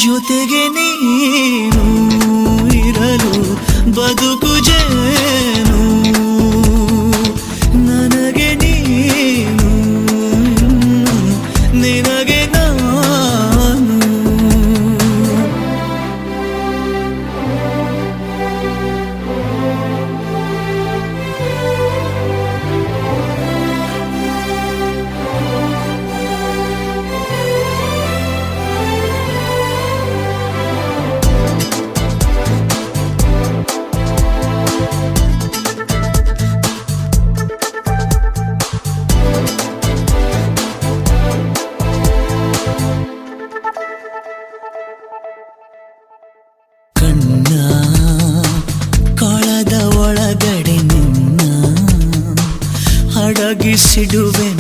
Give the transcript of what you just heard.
ಜೊತೆಗೆ ನೀನು ಇರಲು ಬದುಕು ಜೇನು ನನಗೆ ನೀನು ನಿನಗೆ ನಾನು ಕಣ್ಣ ಕಾಳದ ಒಳಗಡೆ ನಿನ್ನ ಅಡಗಿಸಿಡುವೆ